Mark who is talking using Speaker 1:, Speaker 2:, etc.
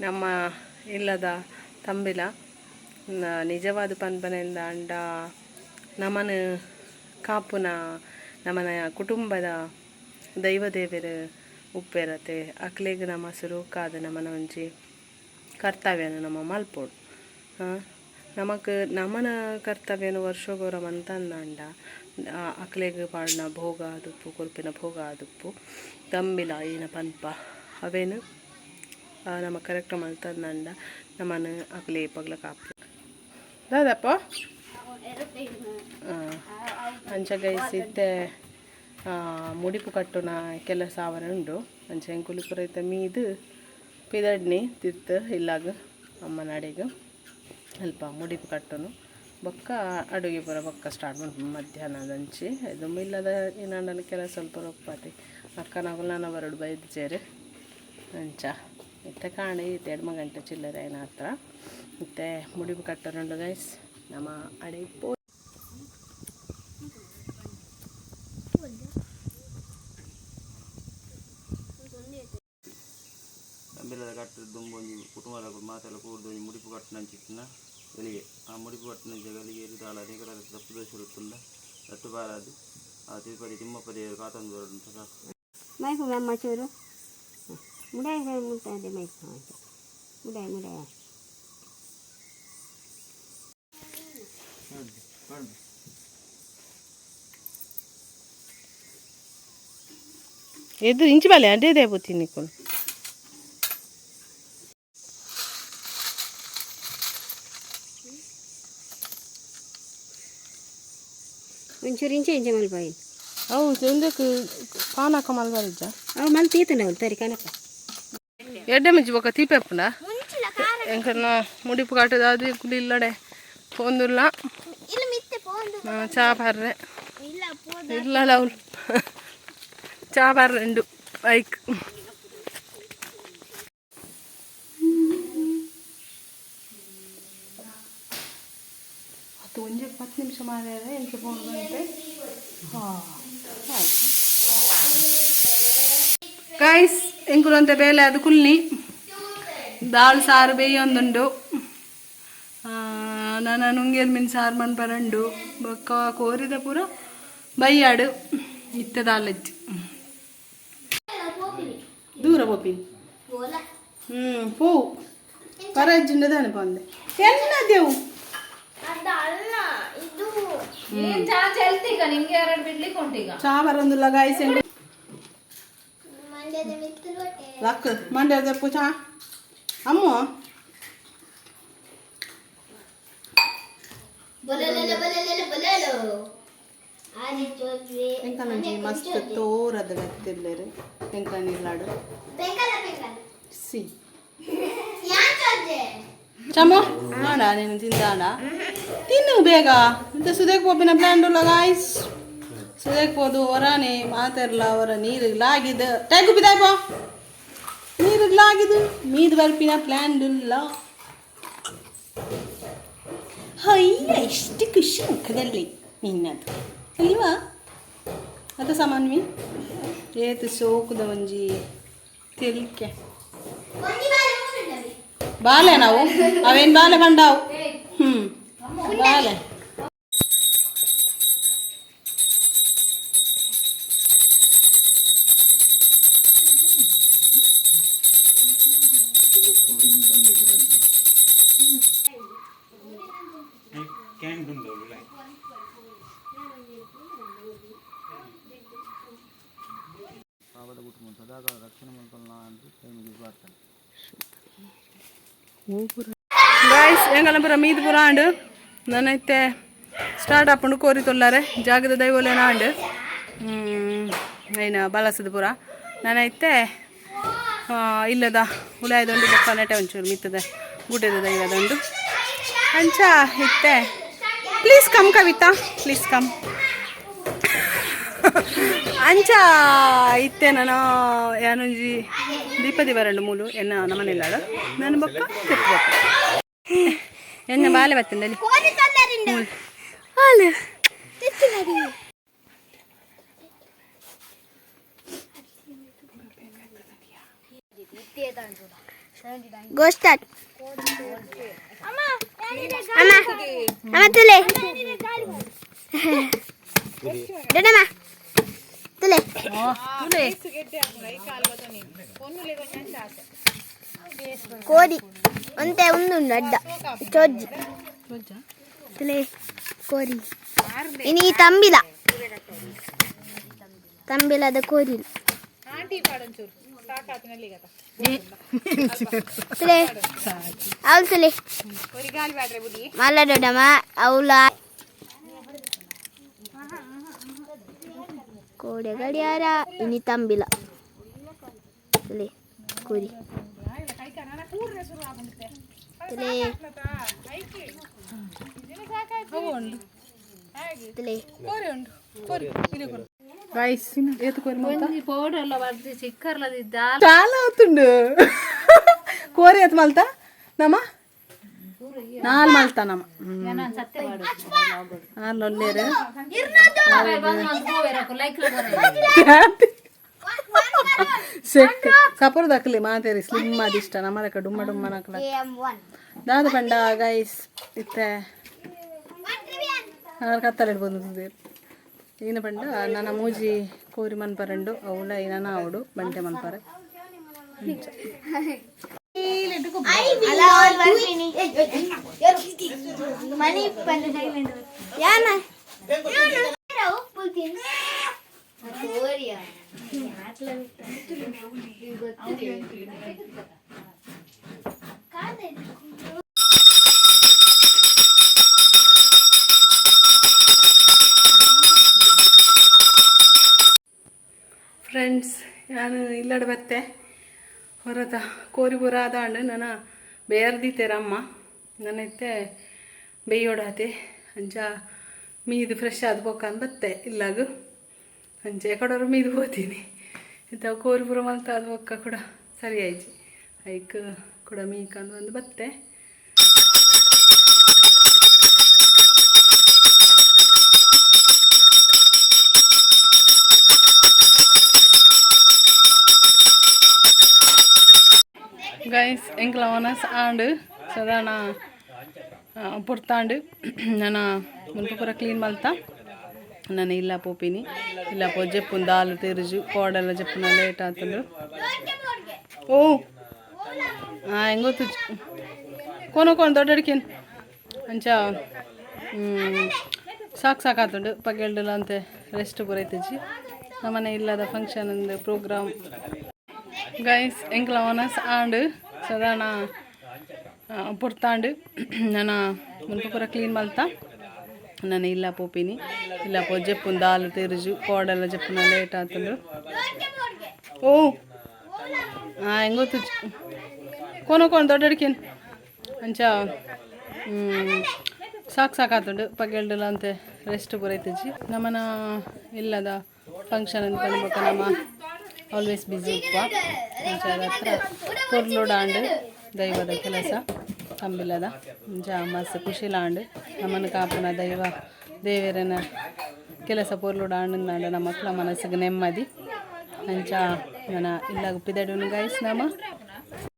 Speaker 1: ನಮ್ಮ ಇಲ್ಲದ ತಂಬಿಲ ನಿಜವಾದ ಪನ್ಪನೆಯಿಂದ ಅಂಡ ನಮನ ಕಾಪುನ ನಮನ ಕುಟುಂಬದ ದೈವದೇವರು ಉಪ್ಪೆರತೆ ಅಕ್ಲೆಗ್ ನಮ್ಮ ಸುರುಕಾದ ನಮನ ಒಂಜಿ ಕರ್ತವ್ಯನ ನಮ್ಮ ಮಲ್ಪೋಡು ನಮಕ್ ನಮನ ಕರ್ತವ್ಯನ ವರ್ಷಗೋರ ಮಂತಂದಂಡ ಅಕ್ಲೆಗ್ ಪಾಡ್ನ ಭೋಗ ಆದುಪ್ಪು ಕೊಲ್ಪಿನ ಭೋಗ ಆದುಪ್ಪು ತಂಬಿಲ ಈನ ಪನ್ಪ ಅವೇನು ನಮ್ಮ ಕಾರ್ಯಕ್ರಮ ಅಂತಂದಂಡ ನಮ್ಮನ ಅಕ್ಲೆ ಪಗ್ಲ ಕಾಪು ದಾದಪ್ಪ ಅಂಚ ಗೈಸಿತ್ತೆ ಮುಡಿಪು ಕಟ್ಟುನ ಕೆಲಸ ಅವರ ಉಂಡು ಅಂಚ ಎಂಕುಲು ಪುರೈತ ಮೀದು ಪಿದಡ್ನಿ ತಿತ್ತು ಇಲ್ಲಾಗ ಅಮ್ಮನ ಅಡಿಗೆ ಅಲ್ಪ ಮುಡಿಪು ಕಟ್ಟುನು ಬೊಕ್ಕ ಅಡುಗೆ ಪೂರ ಬೊಕ್ಕ ಸ್ಟಾರ್ಟ್ ಮಾಡಿ ಮಧ್ಯಾಹ್ನದಂಚಿ ಇದು ಇಲ್ಲದ ಇನ್ನೊಂದನ್ನು ಕೆಲಸ ಸ್ವಲ್ಪ ರೊಪ್ಪತಿ ಅಕ್ಕನಾಗು ನಾನು ಬರಡು ಬೈದು ಸೇರಿ ಅಂಚ ಇತ್ತೆ ಕಾಣಿ ಇತ್ತೆ 2 ಗಂಟೆ ಚಿಲ್ಲರೆ ಏನ ಹತ್ರ ಇತ್ತೆ ಮುಡಿಪು ಕಟ್ಟರುಂಡು ಗೈಸ್ ನಮ್ಮ ಅಡಿ ಪೋ
Speaker 2: ತಂಬಿಲದ ಕಟ್ಟದ್ದು ಒಂಜಿ ಕುಟುಂಬದ ಮಾತೆಲ್ಲ ಕೂರ್ದು ಮುಡಿಪು ಕಟ್ಟಿನ ಗಲಿಗೆ ಆ ಮುಡಿಪು ಕಟ್ಟಿನ ಗಲಿಗೆ ಇರಿದಾಳ ಅನೇಕ ತಪ್ಪು ದೋಷ ಇರುತ್ತಲ್ಲ ತಟ್ಟು ಬಾರದು ಆ ತಿರುಪತಿ ತಿಮ್ಮಪ್ಪ ದೇವರು ಕಾತಂದು ಬರೋದು ಸಾಕು
Speaker 3: ಮೈಕು ಅಮ್ಮ ಚೂರು ಮುಡಾಯ ಮುಟ್ಟಾದೆ ಮೈಕು ಮುಡಾಯ ಮುಡಾಯ
Speaker 1: ಎದು ಇಂಚು ಬಾಲೆ ಅದೇ ದೇವತಿ ನಿಕ್ಕು
Speaker 3: ಒಂಚೂರು ಇಂಚೆ ಇಂಚೆ ಮಲ್ಪಾಯಿ
Speaker 1: ಹೌದು ಒಂದಕ್ಕೆ ಪಾನಕ ಮಲ್ಬಾರಿಜ್ಜ
Speaker 3: ಅವು ಮಲ್ ತೀತನ ಅವಳು ತರಿ ಕನಕ
Speaker 1: ಎಡ್ಡೆ ಮಿಂಚು ಬೊಕ್ಕ ತೀಪೆಪ್ಪುಂಡ ಎಂಕನ್ನ ಮುಡಿಪು ಕಟ್ಟದಾದು ಕುಡಿಲ್ಲಡೆ ಪೋಂದುಲ್ಲ ಚಾ ಬರ್ರೆ ಇಲ್ಲಲ್ಲ ಅವಳು ಚಾ ಬರ್ರೆಂಡು ಬೈಕ್ ಅದು ಒಂಜೆ 10 ನಿಮಿಷ ಮಾರ್ಯಾರ ಎಂಟು 3 ಗಂಟೆ ಗೈಸ್ ಎಂಕುಲು ಅಂತ ಬೇಲೆ ಅದು ಕುಲ್ನಿ ದಾಲ್ ಸಾರು ಬೇಯೊಂದುಂಡು ನಾನು ನುಂಗೇರು ಮೀನು ಸಾರು ಮನ್ಪರಂಡು ಬೊಕ್ಕ ಕೋರಿದ ಪೂರ ಬೈಯಾಡು ಇತ್ತ ದಾಲಜ್ಜಿ ದೂರ ಪೋಪಿನಿ ಪೋವು ಪರಜ್ಜಿಂದ ತಾನೆ ಪಂದೆ ಎನ್ನದೇವು ಚಾ ಬರಂದಿಲ್ಲ ಗಾಯ್ಸ್ ಲಕ್ ಮಂಡ್ಯದ ಪೂ ಚಾ ಅಮ್ಮ ಎಂಕನಂಜಿ ಮಸ್ತ್ ತೋರದ ಗತ್ತಿರ್ಲೇರು ಎಂಕನಿಲ್ಲಾಡು ಸಿ ಚಮೋ ನಾಡ ನೀನು ತಿಂದಾಡ ತಿನ್ನು ಬೇಗ ಇಂತ ಸುದೇಕ್ ಪೋಪಿನ ಪ್ಲಾನ್ ಉಲ್ಲ ಗಾಯ್ಸ್ ಸುದೇಕ್ ಪೋದು ಹೊರನೆ ಮಾತಾರಲ್ಲ ಅವರ ನೀರಿಗೆ ಲಾಗಿದ ಟೈಗು ಬಿದಾಯ್ಪ ನೀರಿಗೆ ಲಾಗಿದು ಮೀದು ಬರ್ಪಿನ ಪ್ಲಾನ್ ಇಲ್ಲ ಅಯ್ಯ ಎಷ್ಟು ಖುಷಿ ಮುಖದಲ್ಲಿ ನಿನ್ನದು ಅಲ್ವಾ ಅದು ಸಾಮಾನ್ವಿ ಏತು ಸೋಕುದ ಒಂಜಿ ತಿಲ್ಕೆ ಬಾಲೆ ನಾವು ಅವೇನು ಬಾಲೆ ಬಂಡಾವು ಬಾಲೆ ಗೈಸ್ ಎಂಗಲಪುರ ಮೀದು ಪುರ ಆಂಡು ನನ್ನೈತೆ ಸ್ಟಾರ್ಟ್ ಆಪುಂಡು ಕೋರಿ ತೊಲ್ಲಾರೆ ಜಾಗದ ದೈವಲೇನ ಆಂಡು ಐನ ಬಲಸದ ಪುರ ನನ್ನೈತೆ ಇಲ್ಲದ ಉಲಾಯದೊಂದು ಬೊಕ್ಕ ನೆಟೆ ಒಂಚೂರು ಮಿತ್ತದ ಗುಡ್ಡದ ದೈವದೊಂದು ಅಂಚ ಇತ್ತೆ please come Kavita please come ಅಂಚ ಇತ್ತೆ ನಾನು ಯಾನೊಂಜಿ ದೀಪದಿ ಬರಂಡು ಮೂಲು ಎನ್ನ ನಮ್ಮನೆಲ್ಲಾಡು ನಾನು ಬೊಕ್ಕ ತಿರ್ಬೇಕು ಎನ್ನ ಬಾಲೆ ಬತ್ತಂದಲ್ಲಿ
Speaker 4: Go start. Amma tule. Dada tule. Kodi. Ante undu adda. Chojji. Tule. Kodi. Ini tambila. Tambilada kodi. Tule. Aul tule. Mala dodama aula. Kode gadiara ini tambila. Tule. Kodi. Tule. Tule.
Speaker 1: Guys ఎత్తుకొని
Speaker 3: పౌడర్లో పడితే చిక్కర్లది
Speaker 1: చాలా అవుతుండు కూర ఎత్తు మల్తా నమ్మా నాలుగు మల్తానమ్మ లేరు ಸಪೋರ್ ದಕ್ಕಲಿ ಮಾತೇರಿ slim ಮಾಡಿಷ್ಟ ನಮ್ಮದಕ್ಕ ಡುಮ್ಮ ಡುಮ್ಮ ನಕ್ಕಲ ದಾದ ಪಂಡ ಗೈಸ್ ಇತ್ತೆ ಕತ್ತಲಿಡ್ಬೋದು ಈನ ಪಂಡ ನನ್ನ ಮೂಜಿ ಕೋರಿ ಮನ್ಪರಂಡು ಅವಳ ನನ್ನ ಅವಡು ಬಂಟೆ ಮನ್ಪರೆ ಫ್ರೆಂಡ್ಸ್ ನಾನು ಇಲ್ಲಡ ಬತ್ತೆ ಹೊರತ ಕೋರಿ ಬುರ ಆದಾಂಡು ನನ್ನ ಬೇರ್ದಿತ್ತೇರಮ್ಮ ನನ್ನೈತೆ ಬೇಯೋಡಾತೆ ಅಂಚ ಮೀದು ಫ್ರೆಶ್ ಆದ ಬೋಕಂದು ಬತ್ತೆ ಇಲ್ಲಾಗು ಅಂಚೆ ಎಕಡೋರು ಮೀದು ಹೋತೀನಿ ಇಂಥ ಕೋರಿ ಬುರ ಮಲ್ತ ಆದ ಬೊಕ್ಕ ಕೂಡ ಸರಿ ಆಯ್ತು ಐಕ್ ಕೂಡ ಮೀಕಂದು ಒಂದು ಬತ್ತೆ ಗೈಸ್ ಎಂಕ್ಲ ಒನಸ್ ಆಂಡ್ ಸದಾನ ಪುರ್ತಾಂಡು ನಾನು ಮುಲ್ಪ ಪೂರ ಕ್ಲೀನ್ ಮಲ್ತಾ ನಾನು ಇಲ್ಲ ಪೋಪಿನಿ ಇಲ್ಲ ಪೋ ಜಪ್ಪುನ ದಾಲು ತೆರುಜು ಕೋಡೆಲ್ಲ ಜಪ್ಪುನ ಲೇಟ್ ಆತಂದ್ರು ಓ ಹೆಂಗೊತ್ತು ಕೋನು ದೊಡ್ಡಡಿಕೇನು ಅಂಚ ಸಾಕಾತುಂಡು ಪಗೆಲ್ಡಲ್ಲ ಅಂತೆ ರೆಸ್ಟ್ ಪೂರೈತಜ್ಜಿ ನಮ್ಮನೆ ಇಲ್ಲದ ಫಂಕ್ಷನ್ ಒಂದು ಪ್ರೋಗ್ರಾಮ್ ಗೈಸ್ ಎಂಕ್ಲ ಒನಸ್ ಆಂಡ್ ಸದಾನ ಪುರ್ತಾಂಡು ನಾನು ಮುಲ್ಪ ಪೂರ ಕ್ಲೀನ್ ಮಲ್ತಾ ನಾನು ಇಲ್ಲ ಪೋಪಿನಿ ಇಲ್ಲ ಪೋ ಜಪ್ಪುನ ದಾಲು ತೆರುಜು ಕೋಡೆಲ್ಲ ಜಪ್ಪುನ ಲೇಟ್ ಆತಂದ್ರು ಓ ಹೆಂಗೊತ್ತು ಕೋನು ದೊಡ್ಡಡಿಕೇನು ಅಂಚ ಸಾಕಾತುಂಡು ಪಗೆಲ್ಡಲ್ಲ ಅಂತೆ ರೆಸ್ಟ್ ಪೂರೈತಜ್ಜಿ ನಮ್ಮನ ಇಲ್ಲದ ಫಂಕ್ಷನ್ ಅಂತ ಅನ್ಬೇಕ ನಮ್ಮ ಆಲ್ವೇಸ್ ಬ್ಯುಸಿ ಇಪ್ಪ ಅಂಚಾದ ಹತ್ರ ಪೊರ್ಲುಡಾಂಡು ದೈವದ ಕೆಲಸ ತಂಬಿಲ್ಲದ ಅಂಚ ಮಸ್ತ್ ಖುಷಿಲಾಂಡು ನಮ್ಮನ್ನು ಕಾಪನ ದೈವ ದೇವರನ ಕೆಲಸ ಪೊರ್ಲುಡಾಂಡು ನಾಡು ನಮ್ಮ ಮಕ್ಕಳ ಮನಸ್ಸಿಗೆ ನೆಮ್ಮದಿ ಅಂಚ ನನ್ನ ಇಲ್ಲಾಗ ಪಿದಡುನು ಗೈಸ್ ನಮ್ಮ